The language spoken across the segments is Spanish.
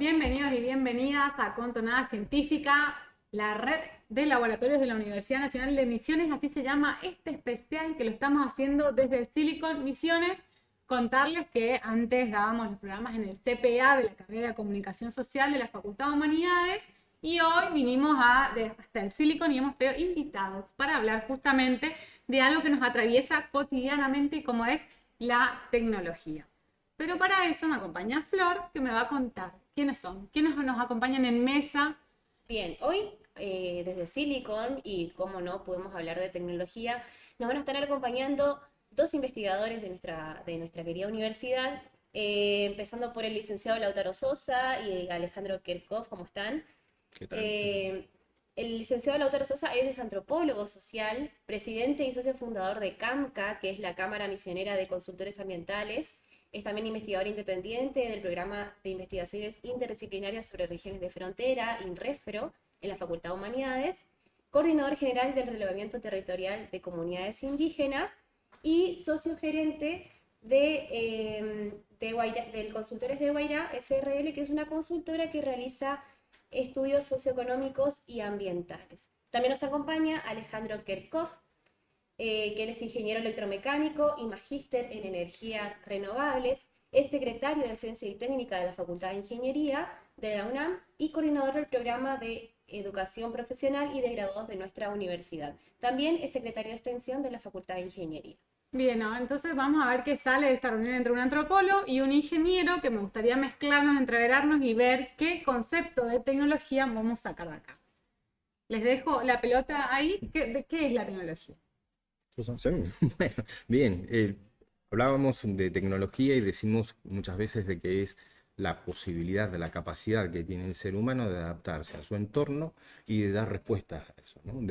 Bienvenidos y bienvenidas a Contonada Científica, la red de laboratorios de la Universidad Nacional de Misiones, así se llama este especial que lo estamos haciendo desde el Silicon Misiones. Contarles que antes dábamos los programas en el CPA de la carrera de Comunicación Social de la Facultad de Humanidades y hoy vinimos hasta el Silicon y hemos tenido invitados para hablar justamente de algo que nos atraviesa cotidianamente como es la tecnología. Pero para eso me acompaña Flor, que me va a contar quiénes son, quiénes nos acompañan en mesa. Bien, hoy desde Silicon y cómo no podemos hablar de tecnología, nos van a estar acompañando dos investigadores de nuestra querida universidad, empezando por el licenciado Lautaro Sosa y Alejandro Kerkhoff. ¿Cómo están? ¿Qué tal? El licenciado Lautaro Sosa es antropólogo social, presidente y socio fundador de CAMCA, que es la Cámara Misionera de Consultores Ambientales. Es también investigador independiente del programa de investigaciones interdisciplinarias sobre regiones de frontera, INREFRO, en la Facultad de Humanidades, coordinador general del relevamiento territorial de comunidades indígenas y socio gerente del Consultores de Guairá, SRL, que es una consultora que realiza estudios socioeconómicos y ambientales. También nos acompaña Alejandro Kerkhoff, que él es ingeniero electromecánico y magíster en energías renovables, es secretario de Ciencia y Técnica de la Facultad de Ingeniería de la UNAM y coordinador del programa de educación profesional y de graduados de nuestra universidad. También es secretario de extensión de la Facultad de Ingeniería. Bien, ¿no? Entonces vamos a ver qué sale de esta reunión entre un antropólogo y un ingeniero, que me gustaría mezclarnos, entreverarnos y ver qué concepto de tecnología vamos a sacar de acá. Les dejo la pelota ahí. ¿De qué es la tecnología? Bueno, bien, hablábamos de tecnología y decimos muchas veces de que es la posibilidad, de la capacidad que tiene el ser humano de adaptarse a su entorno y de dar respuestas a eso, ¿no?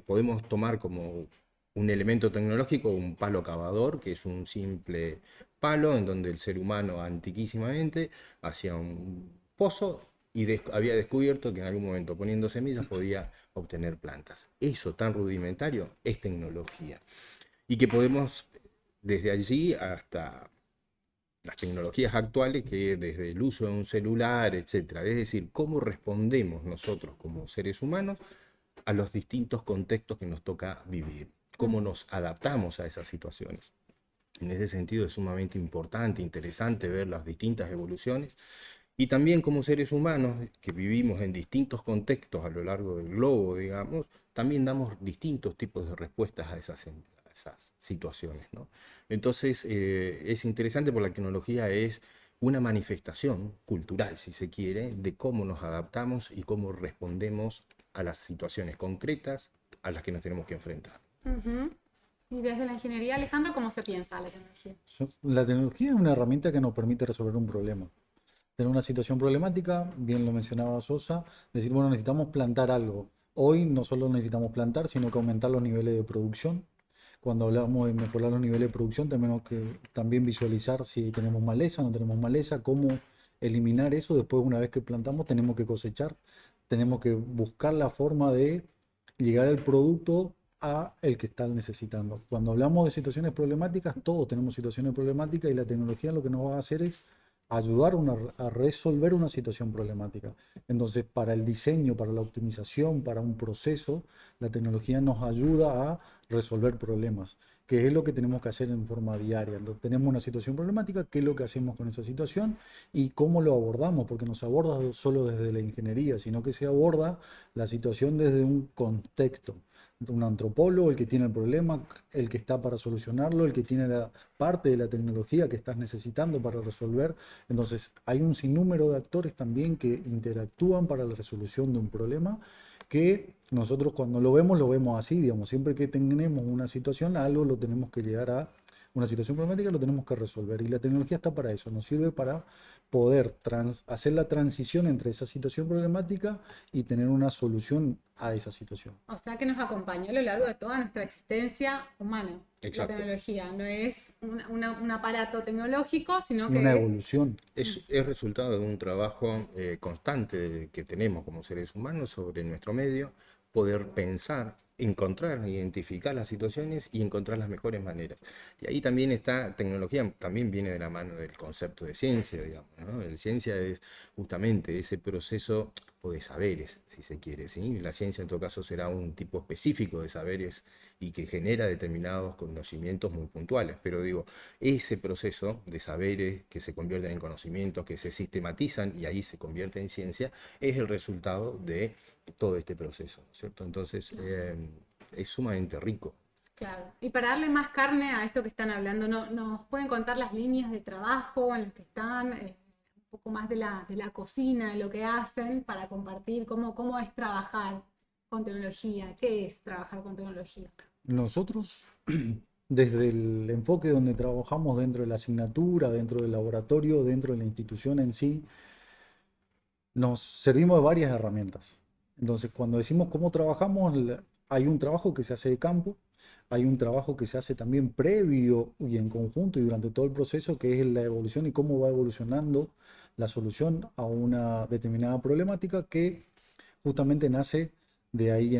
Podemos tomar como un elemento tecnológico un palo cavador, que es un simple palo en donde el ser humano antiquísimamente hacía un pozo y había descubierto que en algún momento poniendo semillas podía obtener plantas. Eso tan rudimentario es tecnología. Y que podemos, desde allí hasta las tecnologías actuales, que desde el uso de un celular, etcétera, es decir, cómo respondemos nosotros como seres humanos a los distintos contextos que nos toca vivir, cómo nos adaptamos a esas situaciones. En ese sentido es sumamente importante, interesante ver las distintas evoluciones. Y también como seres humanos que vivimos en distintos contextos a lo largo del globo, digamos, también damos distintos tipos de respuestas a esas situaciones, ¿no? Entonces es interesante porque la tecnología es una manifestación cultural, si se quiere, de cómo nos adaptamos y cómo respondemos a las situaciones concretas a las que nos tenemos que enfrentar. Uh-huh. Y desde la ingeniería, Alejandro, ¿cómo se piensa la tecnología? La tecnología es una herramienta que nos permite resolver un problema. Tener una situación problemática, bien lo mencionaba Sosa, decir, bueno, necesitamos plantar algo. Hoy no solo necesitamos plantar, sino que aumentar los niveles de producción. Cuando hablamos de mejorar los niveles de producción, tenemos que también visualizar si tenemos maleza, no tenemos maleza, cómo eliminar eso. Después, una vez que plantamos, tenemos que cosechar, tenemos que buscar la forma de llegar al producto a el que está necesitando. Cuando hablamos de situaciones problemáticas, todos tenemos situaciones problemáticas y la tecnología lo que nos va a hacer es ayudar a resolver una situación problemática. Entonces, para el diseño, para la optimización, para un proceso, la tecnología nos ayuda a resolver problemas, que es lo que tenemos que hacer en forma diaria. Entonces, tenemos una situación problemática, ¿qué es lo que hacemos con esa situación y cómo lo abordamos? Porque no se aborda solo desde la ingeniería, sino que se aborda la situación desde un contexto. Un antropólogo, el que tiene el problema, el que está para solucionarlo, el que tiene la parte de la tecnología que estás necesitando para resolver. Entonces, hay un sinnúmero de actores también que interactúan para la resolución de un problema que nosotros cuando lo vemos así, digamos, siempre que tenemos una situación, algo lo tenemos que llegar a una situación problemática, lo tenemos que resolver. Y la tecnología está para eso, nos sirve para poder hacer la transición entre esa situación problemática y tener una solución a esa situación. O sea que nos acompañó a lo largo de toda nuestra existencia humana. Exacto. La tecnología no es un aparato tecnológico, sino Y que una es evolución. Es resultado de un trabajo constante que tenemos como seres humanos sobre nuestro medio, poder pensar encontrar, identificar las situaciones y encontrar las mejores maneras. Y ahí también está, tecnología también viene de la mano del concepto de ciencia, digamos, ¿no? La ciencia es justamente ese proceso o de saberes, si se quiere, ¿sí? La ciencia en todo caso será un tipo específico de saberes y que genera determinados conocimientos muy puntuales, pero digo, ese proceso de saberes que se convierten en conocimientos, que se sistematizan y ahí se convierte en ciencia, es el resultado de todo este proceso, ¿cierto? Entonces, es sumamente rico. Claro. Y para darle más carne a esto que están hablando, ¿nos pueden contar las líneas de trabajo en las que están? Un poco más de la cocina, de lo que hacen, para compartir cómo es trabajar con tecnología, qué es trabajar con tecnología. Nosotros, desde el enfoque donde trabajamos dentro de la asignatura, dentro del laboratorio, dentro de la institución en sí, nos servimos de varias herramientas. Entonces, cuando decimos cómo trabajamos, hay un trabajo que se hace de campo, hay un trabajo que se hace también previo y en conjunto y durante todo el proceso, que es la evolución y cómo va evolucionando la solución a una determinada problemática que justamente nace de ahí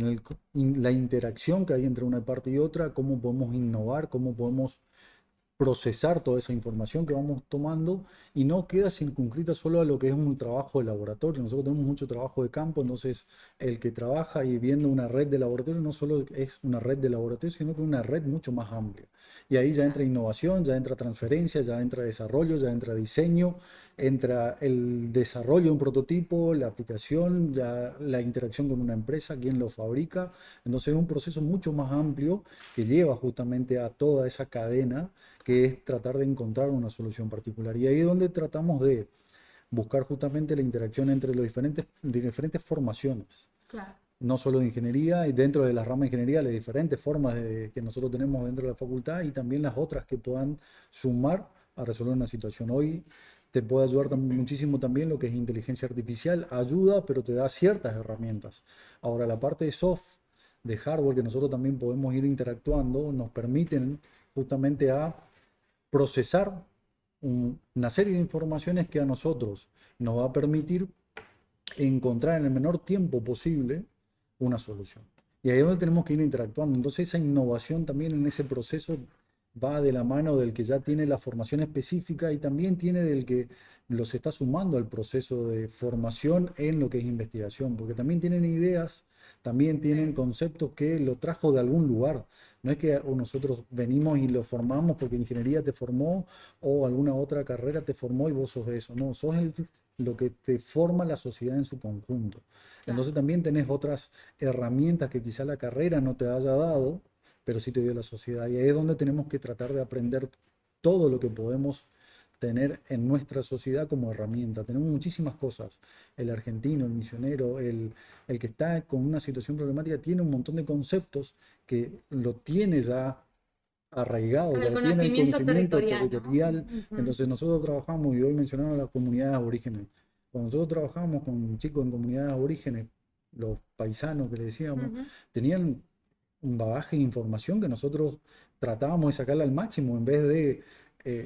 la interacción que hay entre una parte y otra, cómo podemos innovar, cómo podemos procesar toda esa información que vamos tomando y no queda circunscrita solo a lo que es un trabajo de laboratorio. Nosotros tenemos mucho trabajo de campo, entonces el que trabaja y viendo una red de laboratorio no solo es una red de laboratorio, sino que una red mucho más amplia. Y ahí ya entra innovación, ya entra transferencia, ya entra desarrollo, ya entra diseño, entra el desarrollo de un prototipo, la aplicación, ya la interacción con una empresa, quién lo fabrica. Entonces es un proceso mucho más amplio que lleva justamente a toda esa cadena, que es tratar de encontrar una solución particular. Y ahí es donde tratamos de buscar justamente la interacción entre los diferentes formaciones. Claro. No solo de ingeniería, y dentro de la rama de ingeniería, las diferentes formas que nosotros tenemos dentro de la facultad y también las otras que puedan sumar a resolver una situación. Hoy te puede ayudar muchísimo también lo que es inteligencia artificial, ayuda, pero te da ciertas herramientas. Ahora, la parte de soft, de hardware, que nosotros también podemos ir interactuando, nos permiten justamente a procesar una serie de informaciones que a nosotros nos va a permitir encontrar en el menor tiempo posible una solución. Y ahí es donde tenemos que ir interactuando. Entonces esa innovación también en ese proceso va de la mano del que ya tiene la formación específica y también tiene del que los está sumando al proceso de formación en lo que es investigación, porque también tienen ideas, también tienen conceptos que lo trajo de algún lugar. No es que nosotros venimos y lo formamos porque ingeniería te formó o alguna otra carrera te formó y vos sos eso. No, sos lo que te forma la sociedad en su conjunto. Entonces también tenés otras herramientas que quizá la carrera no te haya dado, pero sí te dio la sociedad. Y ahí es donde tenemos que tratar de aprender todo lo que podemos tener en nuestra sociedad como herramienta. Tenemos muchísimas cosas. El argentino, el misionero, el que está con una situación problemática tiene un montón de conceptos que lo tiene ya arraigado, ya tiene el conocimiento territorial. ¿No? Entonces nosotros trabajamos, y hoy mencionaron las comunidades aborígenes. Cuando nosotros trabajamos con chicos en comunidades aborígenes, los paisanos que le decíamos, tenían un bagaje de información que nosotros tratábamos de sacarla al máximo. En vez de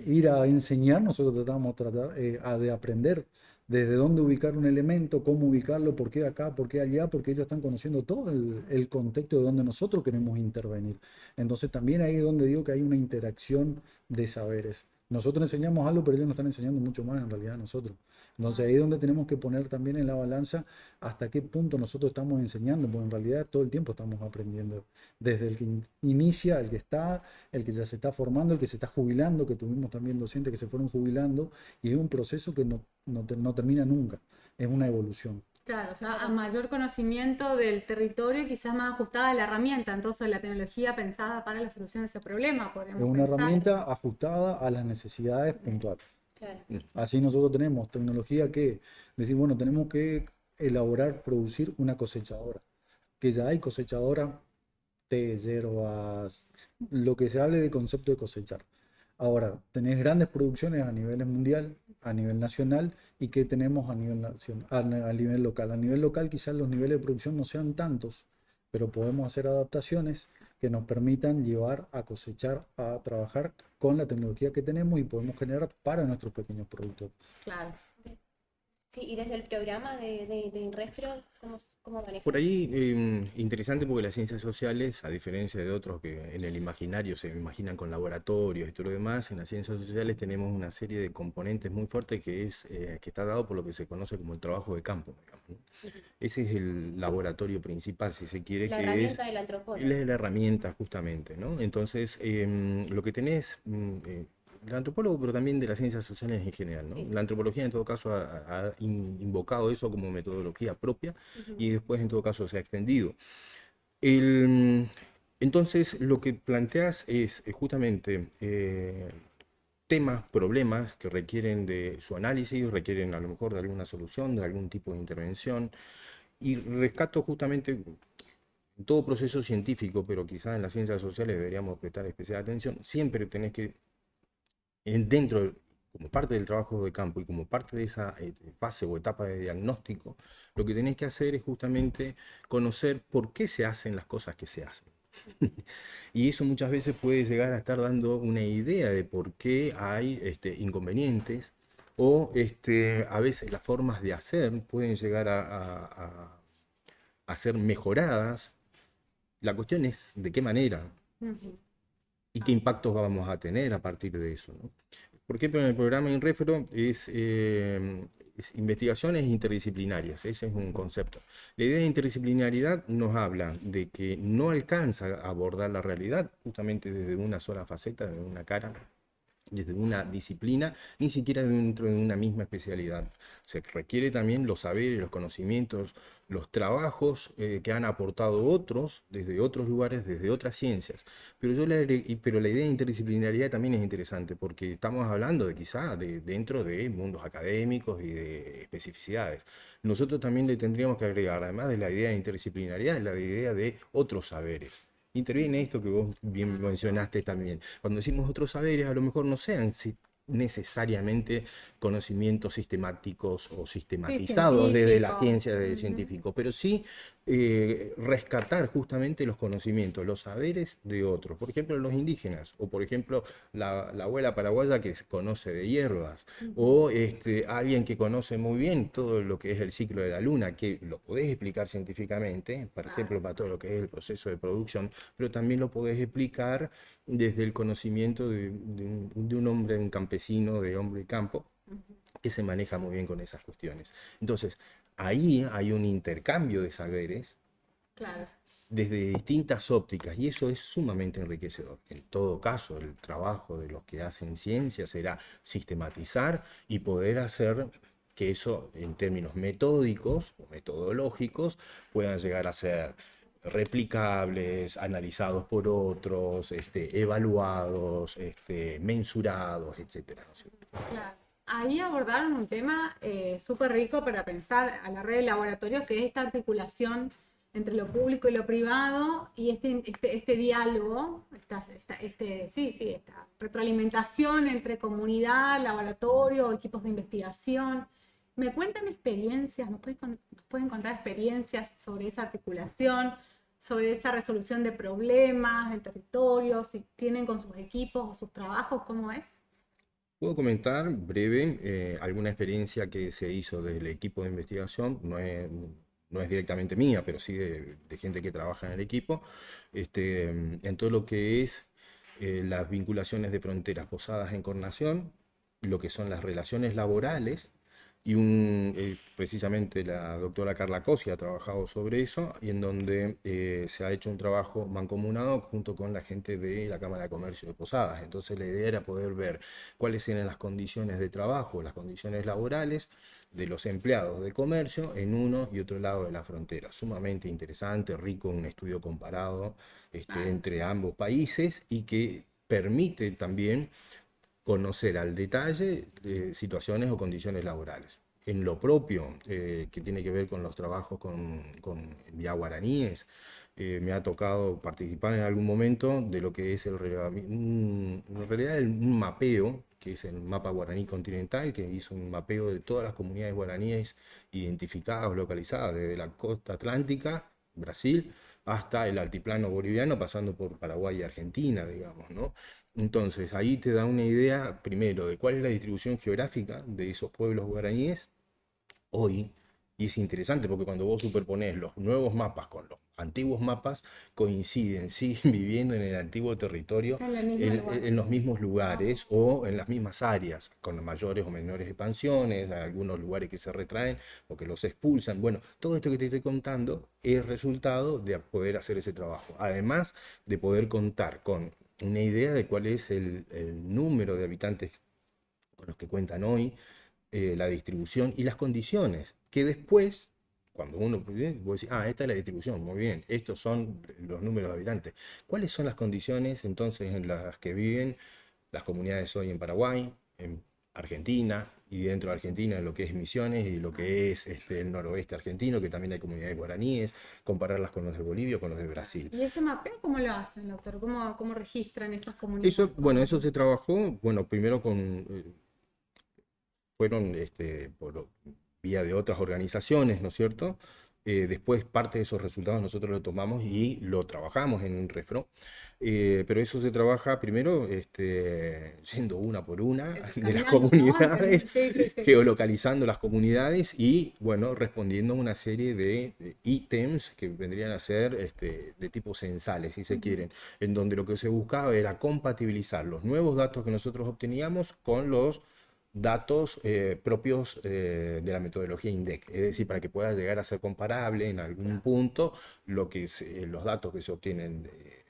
ir a enseñar, nosotros tratábamos de aprender desde dónde ubicar un elemento, cómo ubicarlo, por qué acá, por qué allá, porque ellos están conociendo todo el contexto de donde nosotros queremos intervenir. Entonces también ahí es donde digo que hay una interacción de saberes. Nosotros enseñamos algo, pero ellos nos están enseñando mucho más en realidad a nosotros. Entonces ahí es donde tenemos que poner también en la balanza hasta qué punto nosotros estamos enseñando, porque en realidad todo el tiempo estamos aprendiendo. Desde el que inicia, el que ya se está formando, el que se está jubilando, que tuvimos también docentes que se fueron jubilando, y es un proceso que no termina nunca, es una evolución. Claro, o sea, a mayor conocimiento del territorio, quizás más ajustada a la herramienta, entonces la tecnología pensada para la solución de ese problema, podríamos Es una pensar. herramienta ajustada a las necesidades puntuales. Claro. Así nosotros tenemos tecnología que decir, bueno, tenemos que elaborar, producir una cosechadora, que ya hay cosechadora de hierbas, lo que se hable de concepto de cosechar. Ahora, tenés grandes producciones a nivel mundial, a nivel nacional, y que tenemos a nivel a nivel local. A nivel local quizás los niveles de producción no sean tantos, pero podemos hacer adaptaciones que nos permitan llevar a cosechar, a trabajar con la tecnología que tenemos y podemos generar para nuestros pequeños productores. Claro. Sí, y desde el programa de INREFRO, ¿cómo manejan? Por ahí, interesante porque las ciencias sociales, a diferencia de otros que en el imaginario se imaginan con laboratorios y todo lo demás, en las ciencias sociales tenemos una serie de componentes muy fuertes que está dado por lo que se conoce como el trabajo de campo, digamos, ¿no? Ese es el laboratorio principal, si se quiere, La que es herramienta del antropólogo. la herramienta justamente, ¿no? Entonces, lo que tenés, el antropólogo, pero también de las ciencias sociales en general, ¿no? Sí. La antropología en todo caso ha invocado eso como metodología propia y después en todo caso se ha extendido. El- entonces, lo que planteas es justamente temas, problemas que requieren de su análisis, requieren a lo mejor de alguna solución, de algún tipo de intervención, y rescato justamente en todo proceso científico, pero quizás en las ciencias sociales deberíamos prestar especial atención, siempre tenés que, como parte del trabajo de campo y como parte de esa fase o etapa de diagnóstico, lo que tenés que hacer es justamente conocer por qué se hacen las cosas que se hacen. Y eso muchas veces puede llegar a estar dando una idea de por qué hay inconvenientes o a veces las formas de hacer pueden llegar a ser mejoradas. La cuestión es de qué manera Ujú. y qué impactos vamos a tener a partir de eso, ¿no? Por ejemplo, en el programa INREFRO es investigaciones interdisciplinarias, ese es un concepto. La idea de interdisciplinariedad nos habla de que no alcanza a abordar la realidad justamente desde una sola faceta, desde una cara, desde una disciplina, ni siquiera dentro de una misma especialidad. Se requiere también los saberes, los conocimientos, los trabajos que han aportado otros desde otros lugares, desde otras ciencias. Pero la idea de interdisciplinariedad también es interesante porque estamos hablando de quizá dentro de mundos académicos y de especificidades. Nosotros también le tendríamos que agregar, además de la idea de interdisciplinariedad, la idea de otros saberes. Interviene esto que vos bien mencionaste también. Cuando decimos otros saberes, a lo mejor no sean necesariamente conocimientos sistemáticos o Sí, sistematizados desde la científico. ciencia de Ujú. científico, pero sí rescatar justamente los conocimientos, los saberes de otros. Por ejemplo, los indígenas, o por ejemplo, la abuela paraguaya que conoce de hierbas, o alguien que conoce muy bien todo lo que es el ciclo de la luna, que lo podés explicar científicamente, por ejemplo, para todo lo que es el proceso de producción, pero también lo podés explicar desde el conocimiento de un hombre, un campesino, de hombre de campo, que se maneja muy bien con esas cuestiones. Entonces, ahí hay un intercambio de saberes Claro. desde distintas ópticas y eso es sumamente enriquecedor. En todo caso, el trabajo de los que hacen ciencia será sistematizar y poder hacer que eso en términos metódicos o metodológicos puedan llegar a ser replicables, analizados por otros, evaluados, mensurados, etcétera, ¿no es cierto? Claro. Ahí abordaron un tema súper rico para pensar a la red de laboratorios, que es esta articulación entre lo público y lo privado y este diálogo, esta retroalimentación entre comunidad, laboratorio, equipos de investigación. ¿Me cuentan experiencias, nos pueden contar experiencias sobre esa articulación, sobre esa resolución de problemas en territorios, si tienen con sus equipos o sus trabajos, cómo es? Puedo comentar breve alguna experiencia que se hizo desde el equipo de investigación, no es directamente mía, pero sí de gente que trabaja en el equipo, en todo lo que es las vinculaciones de fronteras posadas en coordinación, lo que son las relaciones laborales, y precisamente la doctora Carla Cosi ha trabajado sobre eso, y en donde se ha hecho un trabajo mancomunado junto con la gente de la Cámara de Comercio de Posadas. Entonces la idea era poder ver cuáles eran las condiciones de trabajo, las condiciones laborales de los empleados de comercio en uno y otro lado de la frontera. Sumamente interesante, rico, un estudio comparado entre ambos países y que permite también conocer al detalle situaciones o condiciones laborales. En lo propio, que tiene que ver con los trabajos con vía guaraníes, me ha tocado participar en algún momento de lo que es en realidad un mapeo, que es el mapa guaraní continental, que hizo un mapeo de todas las comunidades guaraníes identificadas, localizadas, desde la costa atlántica, Brasil, hasta el altiplano boliviano, pasando por Paraguay y Argentina, digamos, ¿no? Entonces, ahí te da una idea, primero, de cuál es la distribución geográfica de esos pueblos guaraníes, hoy, y es interesante porque cuando vos superponés los nuevos mapas con los antiguos mapas, coinciden, siguen viviendo en el antiguo territorio, En el mismo lugar. en los mismos lugares o en las mismas áreas, con mayores o menores expansiones, algunos lugares que se retraen o que los expulsan. Bueno, todo esto que te estoy contando es resultado de poder hacer ese trabajo. Además de poder contar con una idea de cuál es el número de habitantes con los que cuentan hoy, la distribución y las condiciones, que después, cuando uno, vos decís, esta es la distribución, muy bien, estos son los números de habitantes. ¿Cuáles son las condiciones entonces en las que viven las comunidades hoy en Paraguay, en Argentina, y dentro de Argentina en lo que es Misiones y lo que es el noroeste argentino, que también hay comunidades guaraníes, compararlas con los de Bolivia o con los de Brasil? ¿Y ese mapeo cómo lo hacen, doctor? ¿Cómo registran esas comunidades? Eso, bueno, eso se trabajó, bueno, primero fueron por vía de otras organizaciones, ¿no es cierto? Después parte de esos resultados nosotros lo tomamos y lo trabajamos en un refro. Pero eso se trabaja primero yendo una por una de las Caminando, ¿no? comunidades, Sí, sí, sí. geolocalizando las comunidades y, bueno, respondiendo a una serie de ítems que vendrían a ser de tipo censales, si se quieren, en donde lo que se buscaba era compatibilizar los nuevos datos que nosotros obteníamos con los datos propios de la metodología INDEC, es decir, para que pueda llegar a ser comparable en algún punto los datos que se obtienen de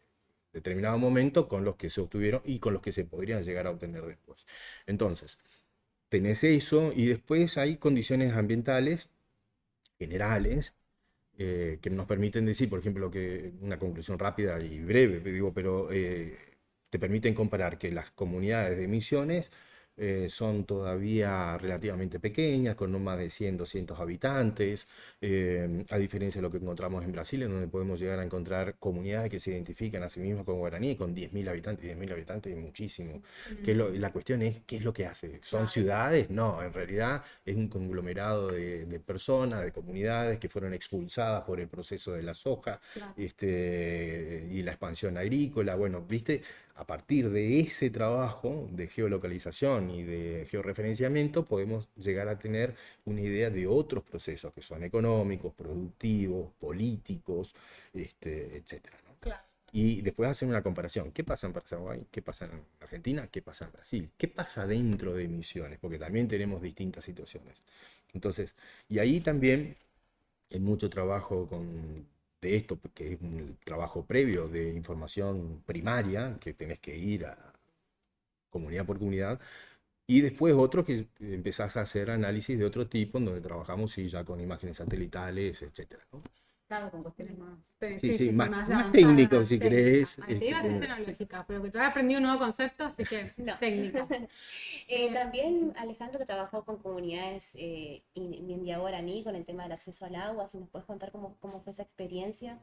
determinado momento con los que se obtuvieron y con los que se podrían llegar a obtener después. Entonces, tenés eso y después hay condiciones ambientales generales que nos permiten decir, por ejemplo, que una conclusión rápida y breve, digo, pero te permiten comparar que las comunidades de Misiones son todavía relativamente pequeñas, con no más de 100, 200 habitantes, a diferencia de lo que encontramos en Brasil, en donde podemos llegar a encontrar comunidades que se identifican a sí mismas con guaraní, con 10.000 habitantes, 10.000 habitantes es muchísimo. La cuestión es, ¿qué es lo que hace? ¿Son ciudades? No, en realidad es un conglomerado de personas, de comunidades que fueron expulsadas por el proceso de la soja, Claro. y la expansión agrícola. Bueno, viste, a partir de ese trabajo de geolocalización y de georreferenciamiento podemos llegar a tener una idea de otros procesos que son económicos, productivos, políticos, etcétera, ¿no? Claro. Y después hacer una comparación. ¿Qué pasa en Paraguay? ¿Qué pasa en Argentina? ¿Qué pasa en Brasil? ¿Qué pasa dentro de Misiones? Porque también tenemos distintas situaciones. Entonces, y ahí también hay mucho trabajo de esto, que es un trabajo previo de información primaria, que tenés que ir a comunidad por comunidad, y después otro que empezás a hacer análisis de otro tipo, en donde trabajamos sí, ya con imágenes satelitales, etcétera, ¿no? Claro, con cuestiones más, Sí, más avanzadas, técnico, si técnicas. querés. Te iba a decir tecnológica, pero que ya he aprendido un nuevo concepto, así que No. técnico. También Alejandro que trabajó con comunidades India guaraní con el tema del acceso al agua, si nos puedes contar cómo fue esa experiencia.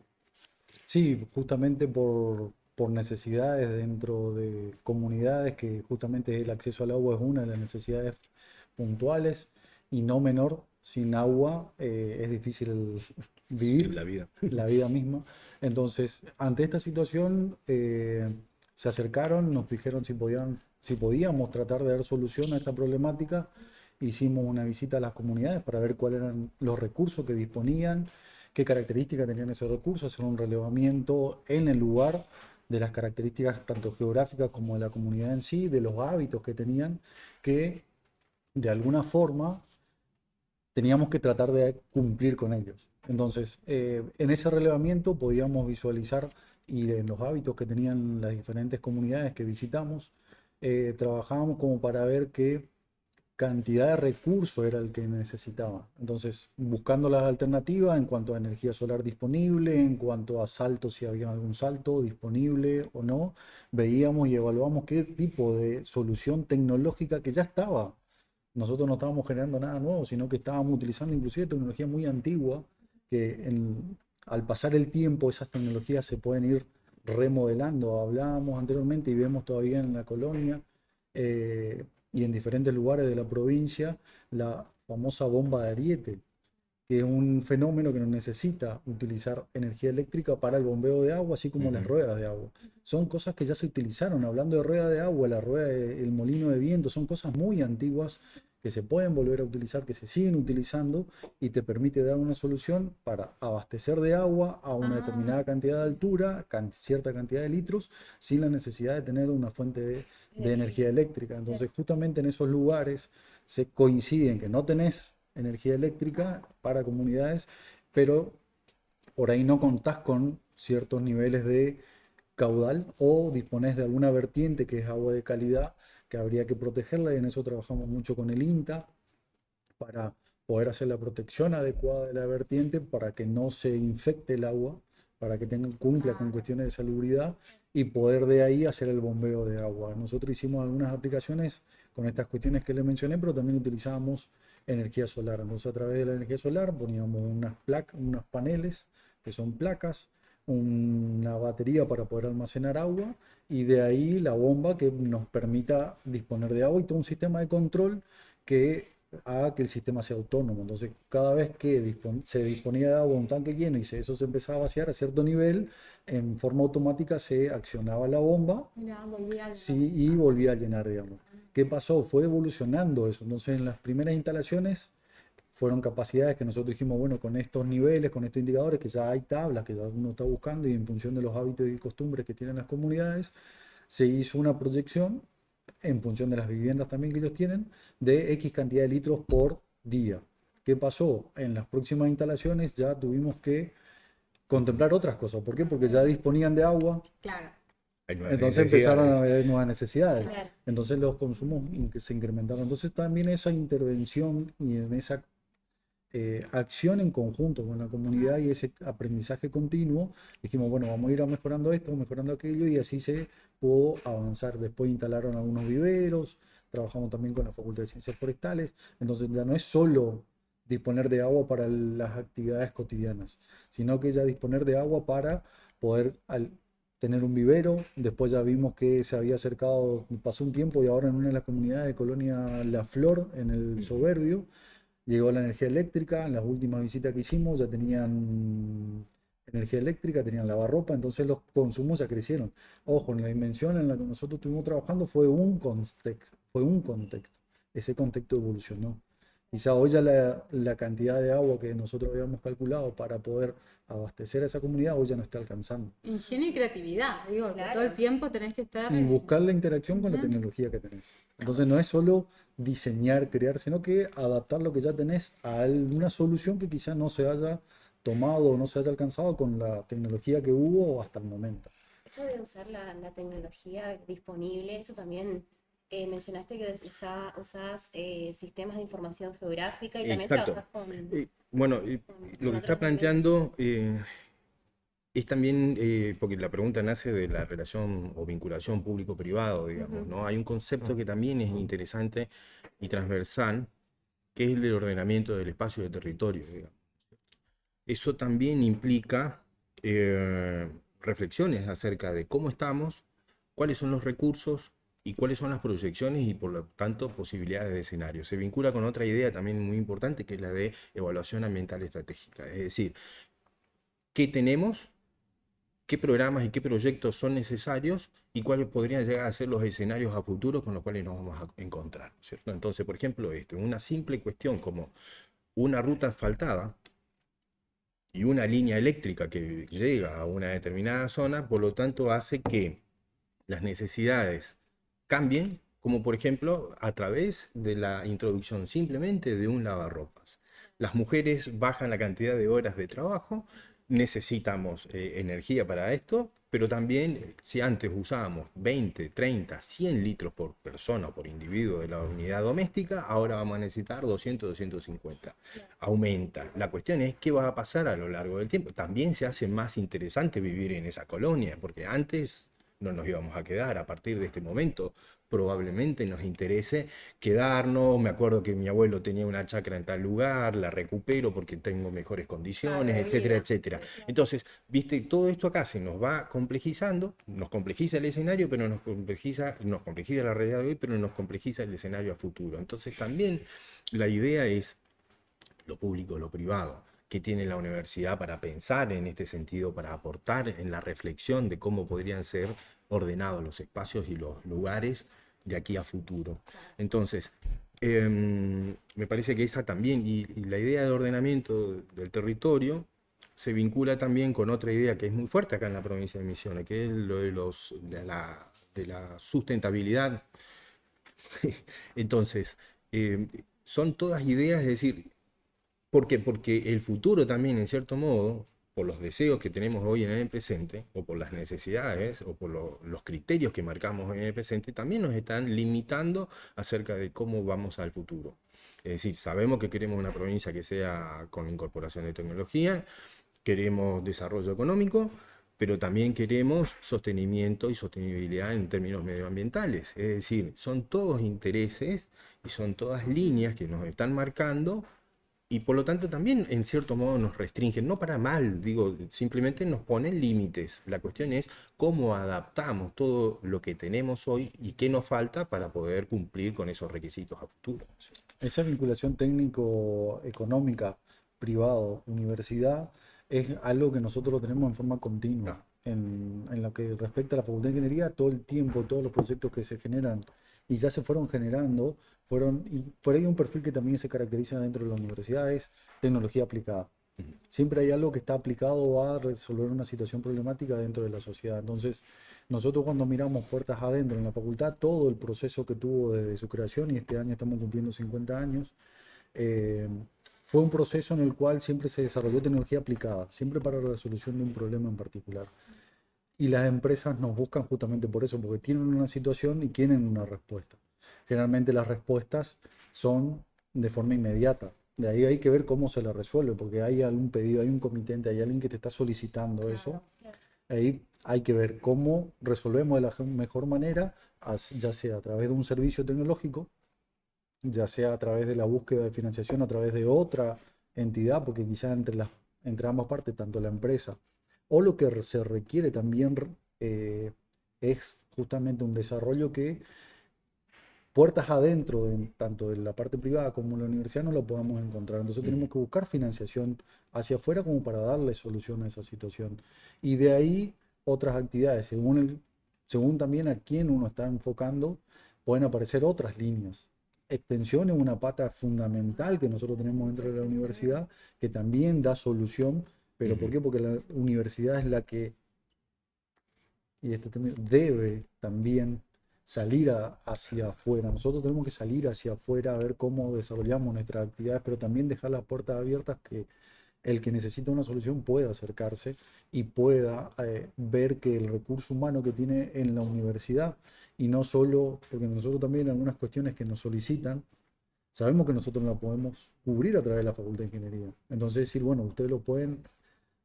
Sí, justamente por necesidades dentro de comunidades, que justamente el acceso al agua es una de las necesidades puntuales y no menor. Sin agua es difícil vivir La vida. la vida misma. Entonces, ante esta situación, se acercaron, nos dijeron si podíamos tratar de dar solución a esta problemática. Hicimos una visita a las comunidades para ver cuáles eran los recursos que disponían, qué características tenían esos recursos, hacer un relevamiento en el lugar de las características tanto geográficas como de la comunidad en sí, de los hábitos que tenían, que de alguna forma teníamos que tratar de cumplir con ellos. Entonces, en ese relevamiento podíamos visualizar y en los hábitos que tenían las diferentes comunidades que visitamos, trabajábamos como para ver qué cantidad de recursos era el que necesitaba. Entonces, buscando las alternativas en cuanto a energía solar disponible, en cuanto a salto, si había algún salto disponible o no, veíamos y evaluamos qué tipo de solución tecnológica que ya estaba. Nosotros no estábamos generando nada nuevo, sino que estábamos utilizando inclusive tecnología muy antigua, que al pasar el tiempo esas tecnologías se pueden ir remodelando. Hablábamos anteriormente y vemos todavía en la colonia y en diferentes lugares de la provincia la famosa bomba de Ariete, que es un fenómeno que no necesita utilizar energía eléctrica para el bombeo de agua, así como las ruedas de agua. Son cosas que ya se utilizaron. Hablando de rueda de agua, el molino de viento, son cosas muy antiguas que se pueden volver a utilizar, que se siguen utilizando y te permite dar una solución para abastecer de agua a una determinada cantidad de altura, cierta cantidad de litros, sin la necesidad de tener una fuente de energía eléctrica. Entonces, justamente en esos lugares se coinciden que no tenés energía eléctrica para comunidades, pero por ahí no contás con ciertos niveles de caudal o disponés de alguna vertiente que es agua de calidad que habría que protegerla, y en eso trabajamos mucho con el INTA para poder hacer la protección adecuada de la vertiente para que no se infecte el agua, para que cumpla con cuestiones de salubridad y poder de ahí hacer el bombeo de agua. Nosotros hicimos algunas aplicaciones con estas cuestiones que les mencioné, pero también utilizábamos energía solar. Entonces, a través de la energía solar poníamos unos paneles que son placas, una batería para poder almacenar agua y de ahí la bomba que nos permita disponer de agua y todo un sistema de control que haga que el sistema sea autónomo. Entonces, cada vez que se disponía de agua un tanque lleno y eso se empezaba a vaciar a cierto nivel, en forma automática se accionaba la bomba. Mira, volví a... Sí, y volvía a llenar, digamos. ¿Qué pasó? Fue evolucionando eso. Entonces, en las primeras instalaciones fueron capacidades que nosotros dijimos, bueno, con estos niveles, con estos indicadores, que ya hay tablas que ya uno está buscando y en función de los hábitos y costumbres que tienen las comunidades, se hizo una proyección en función de las viviendas también que ellos tienen, de X cantidad de litros por día. ¿Qué pasó? En las próximas instalaciones ya tuvimos que contemplar otras cosas. ¿Por qué? Porque ya disponían de agua. Claro. Entonces empezaron a haber nuevas necesidades. Claro. Entonces los consumos se incrementaron. Entonces también esa intervención y en esa acción en conjunto con la comunidad y ese aprendizaje continuo, dijimos, bueno, vamos a ir mejorando esto, mejorando aquello, y así se pudo avanzar. Después instalaron algunos viveros, trabajamos también con la Facultad de Ciencias Forestales. Entonces ya no es solo disponer de agua para las actividades cotidianas, sino que ya disponer de agua para poder tener un vivero. Después ya vimos que se había acercado, pasó un tiempo y ahora en una de las comunidades de Colonia La Flor, en el Soberbio, llegó la energía eléctrica. En las últimas visitas que hicimos ya tenían energía eléctrica, tenían lavarropa, entonces los consumos ya crecieron. Ojo, en la dimensión en la que nosotros estuvimos trabajando fue un contexto. Ese contexto evolucionó. Quizá hoy ya la cantidad de agua que nosotros habíamos calculado para poder abastecer a esa comunidad hoy ya no está alcanzando. Ingenio y creatividad, digo, Claro. todo el tiempo tenés que estar... Y buscar la interacción con la tecnología que tenés. Entonces no es solo diseñar, crear, sino que adaptar lo que ya tenés a una solución que quizá no se haya tomado o no se haya alcanzado con la tecnología que hubo hasta el momento. Eso de usar la tecnología disponible, eso también mencionaste que usás sistemas de información geográfica y también Exacto. trabajas con... Bueno, lo que otros está planteando es también, porque la pregunta nace de la relación o vinculación público-privado, digamos, ¿no? Hay un concepto que también es interesante y transversal, que es el del ordenamiento del espacio de territorio, digamos. Eso también implica reflexiones acerca de cómo estamos, cuáles son los recursos y cuáles son las proyecciones y por lo tanto posibilidades de escenario. Se vincula con otra idea también muy importante, que es la de evaluación ambiental estratégica. Es decir, ¿qué tenemos? ¿Qué programas y qué proyectos son necesarios? Y cuáles podrían llegar a ser los escenarios a futuro con los cuales nos vamos a encontrar, ¿cierto? Entonces, por ejemplo, una simple cuestión como una ruta asfaltada y una línea eléctrica que llega a una determinada zona, por lo tanto hace que las necesidades cambien, como por ejemplo a través de la introducción simplemente de un lavarropas. Las mujeres bajan la cantidad de horas de trabajo, necesitamos energía para esto, pero también si antes usábamos 20, 30, 100 litros por persona o por individuo de la unidad doméstica, ahora vamos a necesitar 200, 250. Aumenta. La cuestión es qué va a pasar a lo largo del tiempo. También se hace más interesante vivir en esa colonia, porque antes no nos íbamos a quedar. A partir de este momento probablemente nos interese quedarnos. Me acuerdo que mi abuelo tenía una chacra en tal lugar, la recupero porque tengo mejores condiciones, etcétera, etcétera. Entonces, viste, todo esto acá se nos va complejizando, nos complejiza el escenario, pero nos complejiza la realidad de hoy, pero nos complejiza el escenario a futuro. Entonces también la idea es lo público, lo privado, que tiene la universidad para pensar en este sentido, para aportar en la reflexión de cómo podrían ser ordenados los espacios y los lugares de aquí a futuro. Entonces, Me parece que esa también, y la idea de ordenamiento del territorio se vincula también con otra idea que es muy fuerte acá en la provincia de Misiones, que es lo de la sustentabilidad. Entonces, son todas ideas, es decir, ¿por qué? Porque el futuro también, en cierto modo, por los deseos que tenemos hoy en el presente, o por las necesidades, o por los criterios que marcamos hoy en el presente, también nos están limitando acerca de cómo vamos al futuro. Es decir, sabemos que queremos una provincia que sea con incorporación de tecnología, queremos desarrollo económico, pero también queremos sostenimiento y sostenibilidad en términos medioambientales. Es decir, son todos intereses y son todas líneas que nos están marcando y por lo tanto también en cierto modo nos restringen, no para mal, digo, simplemente nos ponen límites. La cuestión es cómo adaptamos todo lo que tenemos hoy y qué nos falta para poder cumplir con esos requisitos a futuro. Esa vinculación técnico-económica, privado, universidad, es algo que nosotros lo tenemos en forma continua. En lo que respecta a la Facultad de Ingeniería, todo el tiempo, todos los proyectos que se generan y ya se fueron generando, y por ahí un perfil que también se caracteriza dentro de la universidad es tecnología aplicada. Siempre hay algo que está aplicado a resolver una situación problemática dentro de la sociedad. Entonces, nosotros cuando miramos puertas adentro en la facultad, todo el proceso que tuvo desde su creación, y este año estamos cumpliendo 50 años, eh, fue un proceso en el cual siempre se desarrolló tecnología aplicada, siempre para la resolución de un problema en particular. Y las empresas nos buscan justamente por eso, porque tienen una situación y quieren una respuesta. Generalmente las respuestas son de forma inmediata. De ahí hay que ver cómo se la resuelve, porque hay algún pedido, hay un comitente, hay alguien que te está solicitando eso. Ahí hay que ver cómo resolvemos de la mejor manera, ya sea a través de un servicio tecnológico, ya sea a través de la búsqueda de financiación a través de otra entidad, porque quizás entre ambas partes, tanto la empresa o lo que se requiere también es justamente un desarrollo que puertas adentro, tanto de la parte privada como en la universidad, no lo podamos encontrar. Entonces tenemos que buscar financiación hacia afuera como para darle solución a esa situación. Y de ahí otras actividades, según también a quién uno está enfocando, pueden aparecer otras líneas. Extensión es una pata fundamental que nosotros tenemos dentro de la universidad, que también da solución. ¿Pero por qué? Porque la universidad es la que, y este término, debe también salir hacia afuera. Nosotros tenemos que salir hacia afuera a ver cómo desarrollamos nuestras actividades, pero también dejar las puertas abiertas que el que necesita una solución pueda acercarse y pueda ver que el recurso humano que tiene en la universidad, y no solo, porque nosotros también algunas cuestiones que nos solicitan, sabemos que nosotros no la podemos cubrir a través de la Facultad de Ingeniería. Entonces decir, bueno, ustedes lo pueden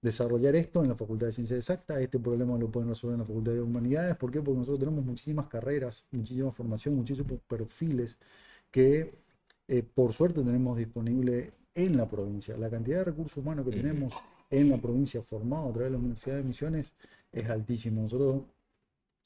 desarrollar esto en la Facultad de Ciencias Exactas, este problema lo pueden resolver en la Facultad de Humanidades. ¿Por qué? Porque nosotros tenemos muchísimas carreras, muchísima formación, muchísimos perfiles que por suerte tenemos disponible en la provincia. La cantidad de recursos humanos que tenemos en la provincia formado a través de la Universidad de Misiones es altísimo. Nosotros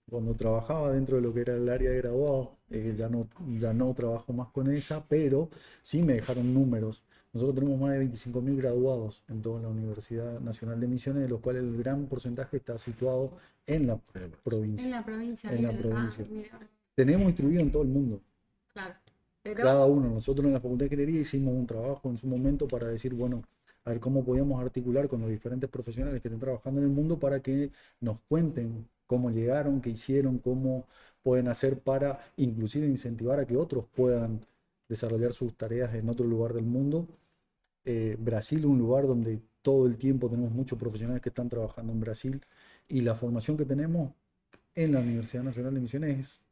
cuando trabajaba dentro de lo que era el área de graduados, ya no trabajo más con ella, pero sí me dejaron números. Nosotros tenemos más de 25.000 graduados en toda la Universidad Nacional de Misiones, de los cuales el gran porcentaje está situado en la provincia. En la provincia. En la provincia. Mira. Tenemos instruido en todo el mundo. Claro. Pero, Cada uno. Nosotros en la Facultad de Ingeniería hicimos un trabajo en su momento para decir, bueno, a ver cómo podíamos articular con los diferentes profesionales que están trabajando en el mundo para que nos cuenten cómo llegaron, qué hicieron, cómo pueden hacer para inclusive incentivar a que otros puedan desarrollar sus tareas en otro lugar del mundo. Brasil es un lugar donde todo el tiempo tenemos muchos profesionales que están trabajando en Brasil, y la formación que tenemos en la Universidad Nacional de Misiones es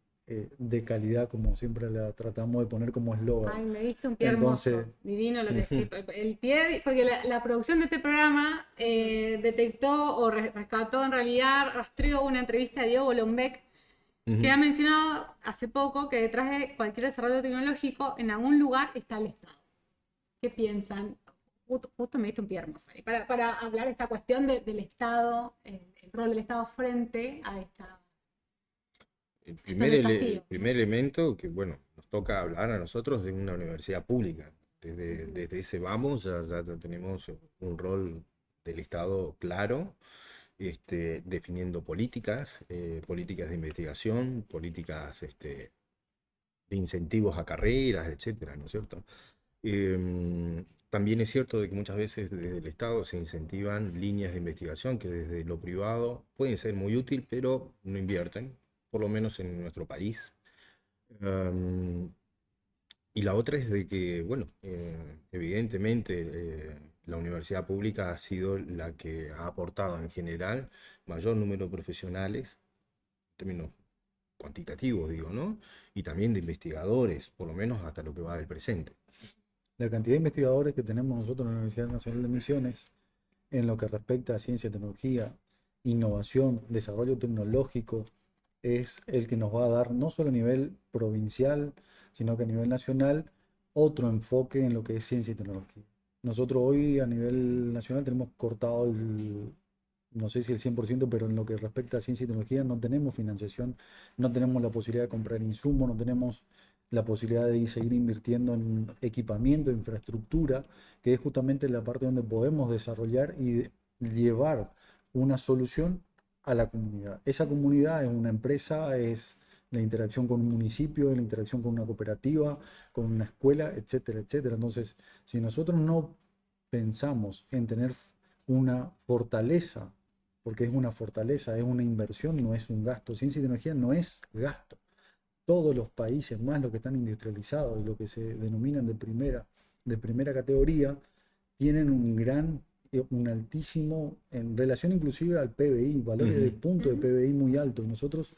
de calidad, como siempre la tratamos de poner como eslogan. ay, me diste un pie hermoso, divino lo que sí. El pie, porque la producción de este programa detectó o rescató, en realidad rastreó una entrevista de Diego Golombek, que ha mencionado hace poco que detrás de cualquier desarrollo tecnológico, en algún lugar está el Estado. ¿Qué piensan? Justo me diste un pie hermoso ahí, para hablar de esta cuestión del Estado, el rol del Estado frente a esta... El desafío. primer elemento que, bueno, nos toca hablar a nosotros de una universidad pública. Desde ese vamos, ya tenemos un rol del Estado claro, definiendo políticas de investigación, políticas de incentivos a carreras, etcétera, ¿no es cierto? También es cierto de que muchas veces desde el Estado se incentivan líneas de investigación que desde lo privado pueden ser muy útil, pero no invierten, por lo menos en nuestro país. Em, y la otra es de que, bueno, evidentemente la universidad pública ha sido la que ha aportado en general mayor número de profesionales, en términos cuantitativos, digo, ¿no? Y también de investigadores, por lo menos hasta lo que va del presente. La cantidad de investigadores que tenemos nosotros en la Universidad Nacional de Misiones en lo que respecta a ciencia, tecnología, innovación, desarrollo tecnológico, es el que nos va a dar no solo a nivel provincial, sino que a nivel nacional otro enfoque en lo que es ciencia y tecnología. Nosotros hoy a nivel nacional tenemos cortado no sé si el 100%, pero en lo que respecta a ciencia y tecnología no tenemos financiación, no tenemos la posibilidad de comprar insumos, no tenemos la posibilidad de seguir invirtiendo en equipamiento, infraestructura, que es justamente la parte donde podemos desarrollar y llevar una solución a la comunidad. Esa comunidad es una empresa, es la interacción con un municipio, es la interacción con una cooperativa, con una escuela, etcétera, etcétera. Entonces, si nosotros no pensamos en tener una fortaleza, porque es una fortaleza, es una inversión, no es un gasto. Ciencia y tecnología no es gasto. Todos los países, más los que están industrializados y lo que se denominan de primera categoría, tienen un altísimo, en relación inclusive al PBI, valores de punto de PBI muy altos. Y nosotros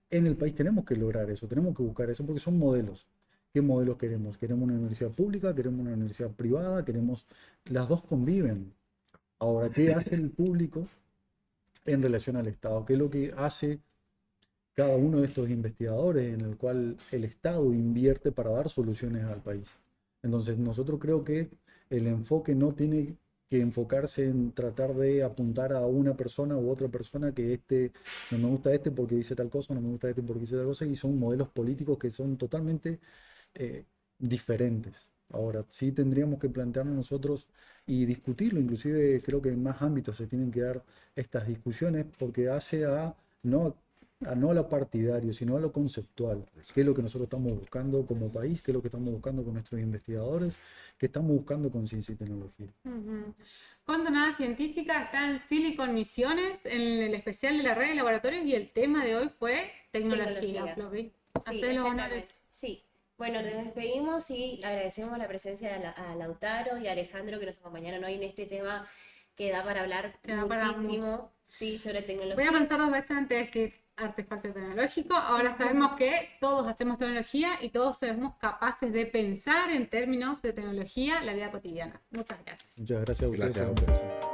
en el país tenemos que lograr eso, tenemos que buscar eso, porque son modelos. ¿Qué modelos queremos? ¿Queremos una universidad pública? ¿Queremos una universidad privada? Las dos conviven. Ahora, ¿qué hace el público en relación al Estado? ¿Qué es lo que hace cada uno de estos investigadores en el cual el Estado invierte para dar soluciones al país? Entonces, nosotros creo que el enfoque no tiene que enfocarse en tratar de apuntar a una persona u otra persona que no me gusta porque dice tal cosa, no me gusta porque dice tal cosa, y son modelos políticos que son totalmente diferentes. Ahora, sí tendríamos que plantearnos nosotros y discutirlo, inclusive creo que en más ámbitos se tienen que dar estas discusiones porque hace no a lo partidario, sino a lo conceptual. ¿Qué es lo que nosotros estamos buscando como país? ¿Qué es lo que estamos buscando con nuestros investigadores? ¿Qué estamos buscando con ciencia y tecnología? Contonada Científica está en Silicon Misiones, en el especial de la red de laboratorios, y el tema de hoy fue tecnología. Floppy. Sí, Hacé los honores. exactamente. Sí. Bueno, nos despedimos y agradecemos la presencia a Lautaro y a Alejandro que nos acompañaron hoy en este tema que da para hablar muchísimo, sí, sobre tecnología. Voy a pensar 2 veces antes de decir artefacto tecnológico. Ahora sabemos que todos hacemos tecnología y todos somos capaces de pensar en términos de tecnología la vida cotidiana. Muchas gracias. Muchas gracias a ustedes. Gracias a ustedes.